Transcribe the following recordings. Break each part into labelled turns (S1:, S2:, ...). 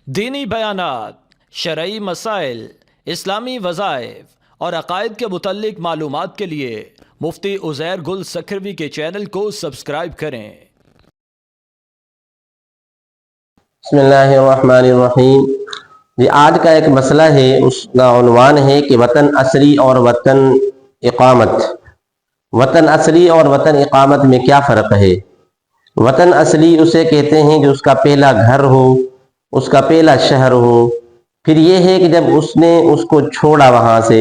S1: دینی بیانات، شرعی مسائل، اسلامی وظائف اور عقائد کے متعلق معلومات کے لیے مفتی عزیر گل سکھروی کے چینل کو سبسکرائب کریں۔
S2: بسم اللہ الرحمن الرحیم۔ آج کا ایک مسئلہ ہے، اس کا عنوان ہے کہ وطن اصلی اور وطن اقامت۔ وطن اصلی اور وطن اقامت میں کیا فرق ہے؟ وطن اصلی اسے کہتے ہیں جو اس کا پہلا گھر ہو، اس کا پہلا شہر ہو۔ پھر یہ ہے کہ جب اس نے اس کو چھوڑا وہاں سے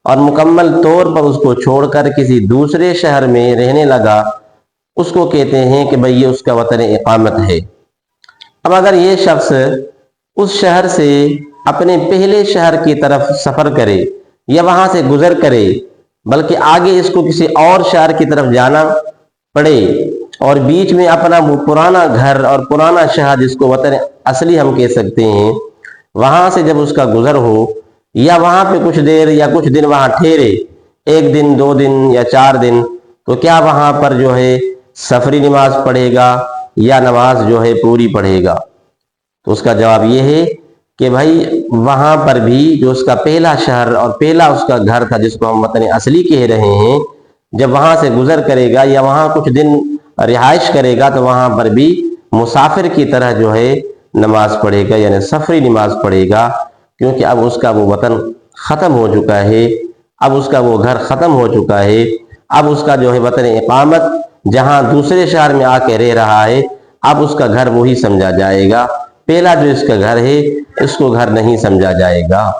S2: اور مکمل طور پر اس کو چھوڑ کر کسی دوسرے شہر میں رہنے لگا، اس کو کہتے ہیں کہ بھئی یہ اس کا وطن اقامت ہے۔ اب اگر یہ شخص اس شہر سے اپنے پہلے شہر کی طرف سفر کرے یا وہاں سے گزر کرے، بلکہ آگے اس کو کسی اور شہر کی طرف جانا پڑے اور بیچ میں اپنا وہ پرانا گھر اور پرانا شہر جس کو وطن اصلی ہم کہہ سکتے ہیں، وہاں سے جب اس کا گزر ہو یا وہاں پہ کچھ دیر یا کچھ دن وہاں ٹھہرے، 1 دن 2 دن یا 4 دن، تو کیا وہاں پر جو ہے سفری نماز پڑھے گا یا نماز جو ہے پوری پڑھے گا؟ تو اس کا جواب یہ ہے کہ بھائی وہاں پر بھی جو اس کا پہلا شہر اور پہلا اس کا گھر تھا جس کو ہم وطن اصلی کہہ رہے ہیں، جب وہاں سے گزر کرے گا یا وہاں کچھ دن رہائش کرے گا تو وہاں پر بھی مسافر کی طرح جو ہے نماز پڑھے گا، یعنی سفری نماز پڑھے گا، کیونکہ اب اس کا وہ وطن ختم ہو چکا ہے، اب اس کا وہ گھر ختم ہو چکا ہے، اب اس کا جو ہے وطن اقامت جہاں دوسرے شہر میں آ کے رہ رہا ہے، اب اس کا گھر وہی سمجھا جائے گا، پہلا جو اس کا گھر ہے اس کو گھر نہیں سمجھا جائے گا۔